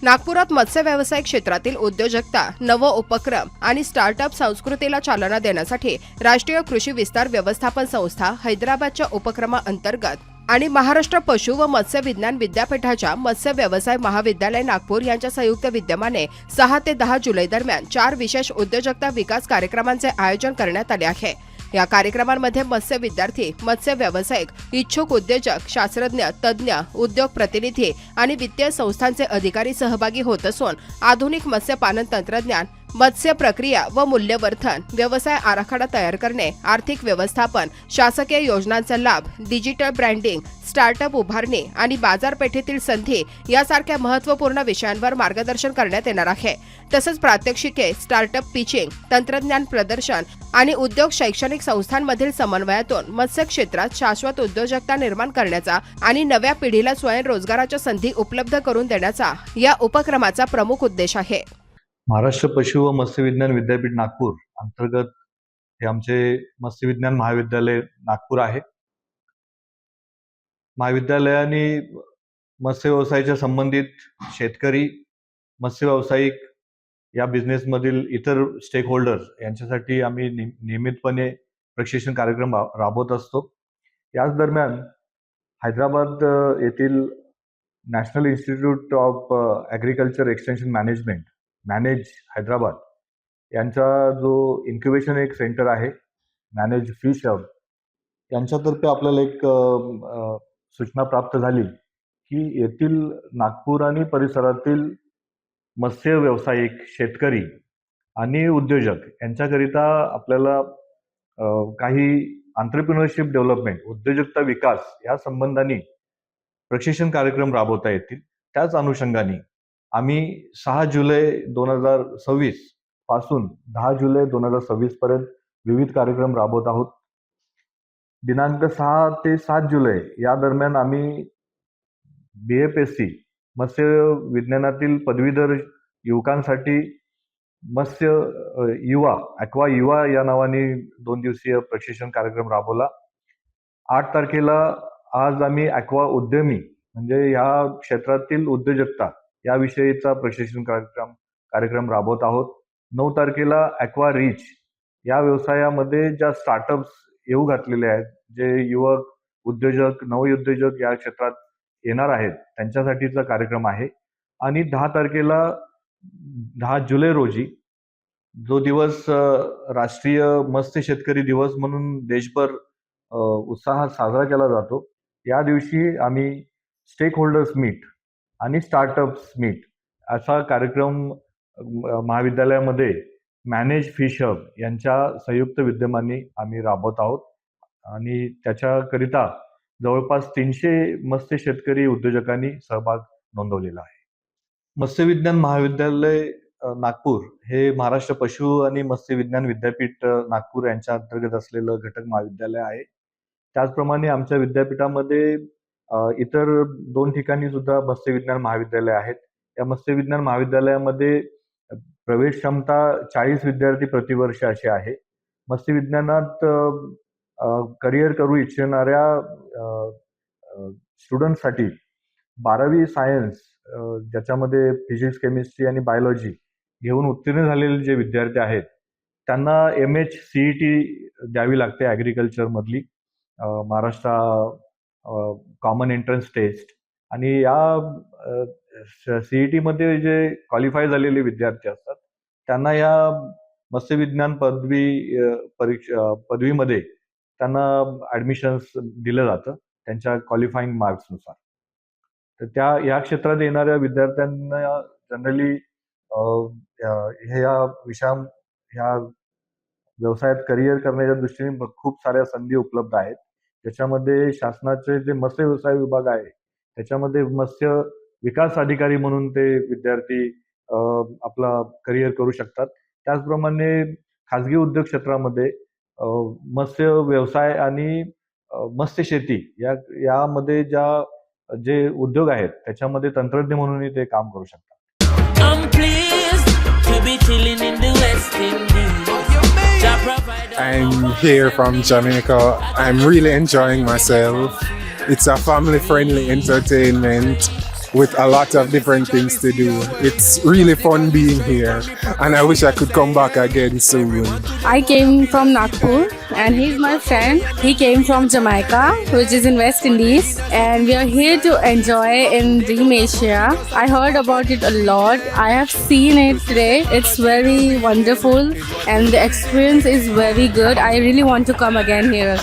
नागपुरात मत्स्य व्यवसाय क्षेत्रातील उद्योजकता, नव उपक्रम आणि स्टार्टअप संस्कृतीला चालना देण्यासाठी राष्ट्रीय कृषी विस्तार व्यवस्थापन संस्था हैदराबादच्या उपक्रमाअंतर्गत आणि महाराष्ट्र पशु व मत्स्य विज्ञान विद्यापीठाच्या मत्स्य व्यवसाय महाविद्यालय नागपूर यांच्या संयुक्त विद्यमाने 6 ते 10 जुलै दरम्यान 4 विशेष उद्योजकता विकास कार्यक्रमांचे आयोजन करण्यात आले आहे। या कार्यक्रमांमध्ये मत्स्य विद्यार्थी, मत्स्य व्यावसायिक, इच्छुक उद्योजक, शास्त्रज्ञ, तज्ज्ञ, उद्योग प्रतिनिधी आणि वित्तीय संस्थांचे अधिकारी सहभागी होत असून आधुनिक मत्स्यपालन तंत्रज्ञान, मत्स्य प्रक्रिया व मूल्यवर्धन, व्यवसाय आराखडा तयार करणे, आर्थिक व्यवस्थापन, शासकीय योजनांचा लाभ, डिजिटल ब्रँडिंग, स्टार्टअप उभारणी आणि बाजारपेठेतील संधी यासारख्या महत्त्वपूर्ण विषयांवर मार्गदर्शन करण्यात येणार आहे। तसंच प्रात्यक्षिके, स्टार्टअप पिचिंग, तंत्रज्ञान प्रदर्शन आणि उद्योग शैक्षणिक संस्थांमधील समन्वयातून मत्स्य क्षेत्रात शाश्वत उद्योजकता निर्माण करण्याचा आणि नव्या पिढीला स्वयंरोजगाराच्या संधी उपलब्ध करून देण्याचा या उपक्रमाचा प्रमुख उद्देश आहे। महाराष्ट्र पशु व मत्स्य विज्ञान विद्यापीठ नागपूर अंतर्गत हे आमचे मत्स्य विज्ञान महाविद्यालय नागपूर आहे। महाविद्यालयाने मत्स्य व्यवसायाच्या संबंधित शेतकरी, मत्स्य व्यावसायिक या बिझनेसमधील इतर स्टेक होल्डर्स यांच्यासाठी आम्ही नियमितपणे प्रशिक्षण कार्यक्रम राबवत असतो। याच दरम्यान हैदराबाद येथील national institute of agriculture extension manage Hyderabad यांचा जो इन्क्युबेशन एक सेंटर आहे, मॅनेज फिश हब, यांच्यातर्फे आपल्याला एक सूचना प्राप्त झाली की येथील नागपूर आणि परिसरातील मत्स्य व्यावसायिक, शेतकरी आणि उद्योजक यांच्याकरिता आपल्याला काही एंटरप्रेन्योरशिप डेव्हलपमेंट, उद्योजकता विकास या संबंधाने प्रशिक्षण कार्यक्रम राबवता येतील। त्याच अनुषंगाने आम्ही 6 जुलै 2026 पासून 10 जुलै 2026 पर्यंत विविध कार्यक्रम राबवत आहोत। दिनांक 6 ते 7 जुलै या दरम्यान आम्ही BFSC मत्स्य विज्ञानातील पदवीधर युवकांसाठी मत्स्य ॲक्वा युवा या नावाने 2 दिवसीय प्रशिक्षण कार्यक्रम राबवला। 8 तारखेला आज आम्ही ॲक्वा उद्यमी म्हणजे या क्षेत्रातील उद्योजकता याविषयीचा प्रशिक्षण कार्यक्रम राबवत आहोत। 9 तारखेला ॲक्वा रीच या व्यवसायामध्ये ज्या स्टार्टअप्स येऊ घातलेले आहेत, जे युवक उद्योजक, नवउद्योजक या क्षेत्रात येणार आहेत त्यांच्यासाठीचा कार्यक्रम आहे। आणि 10 तारखेला 10 जुलै रोजी जो दिवस राष्ट्रीय मत्स्य शेतकरी दिवस म्हणून देशभर उत्साहात साजरा केला जातो, या दिवशी आम्ही स्टेक होल्डर्स मीट आणि स्टार्टअप्स मीट असा कार्यक्रम महाविद्यालयामध्ये मॅनेज फिश हब यांच्या संयुक्त विद्यमाने आम्ही राबवत आहोत आणि त्याच्याकरिता जवळपास 300 मत्स्य शेतकरी उद्योजकांनी सहभाग नोंदवलेला आहे। मत्स्य विज्ञान महाविद्यालय नागपूर हे महाराष्ट्र पशु आणि मत्स्य विज्ञान विद्यापीठ नागपूर यांच्या अंतर्गत असलेलं घटक महाविद्यालय आहे। त्याचप्रमाणे आमच्या विद्यापीठामध्ये इतर 2 ठिकाणी सुद्धा मत्स्य विज्ञान महाविद्यालय आहेत। या मत्स्य विज्ञान महाविद्यालयामध्ये प्रवेश क्षमता 40 विद्यार्थी प्रतिवर्ष अशी आहे। मत्स्य विज्ञानात करिअर करू इच्छिणाऱ्या स्टुडंटसाठी 12वी सायन्स ज्याच्यामध्ये फिजिक्स, केमिस्ट्री आणि बायोलॉजी घेऊन उत्तीर्ण झालेले जे विद्यार्थी आहेत त्यांना MHCET द्यावी लागते ॲग्रिकल्चरमधली, महाराष्ट्र कॉमन एंट्रन्स टेस्ट। आणि या CET मध्ये जे क्वालिफाय झालेले विद्यार्थी असतात त्यांना या मत्स्य विज्ञान पदवीमध्ये त्यांना ॲडमिशन्स दिलं जातं त्यांच्या क्वालिफाईंग मार्क्सनुसार। तर या क्षेत्रात येणाऱ्या विद्यार्थ्यांना जनरली ह्या व्यवसायात करिअर करण्याच्या दृष्टीने खूप साऱ्या संधी उपलब्ध आहेत। त्याच्यामध्ये शासनाचे जे मत्स्य व्यवसाय विभाग आहे त्याच्यामध्ये मत्स्य विकास अधिकारी म्हणून ते विद्यार्थी आपला करिअर करू शकतात। त्याचप्रमाणे खाजगी उद्योग क्षेत्रामध्ये मत्स्य व्यवसाय आणि मत्स्य शेती यामध्ये जे उद्योग आहेत त्याच्यामध्ये तंत्रज्ञ म्हणूनही ते काम करू शकतात। I'm here from Jamaica. I'm really enjoying myself. It's a family-friendly entertainment. with a lot of different things to do. It's really fun being here, and I wish I could come back again soon. I came from Nagpur and he's my friend. He came from Jamaica, which is in West Indies, and we are here to enjoy in Dream Asia. I heard about it a lot. I have seen it today. It's very wonderful and the experience is very good. I really want to come again here.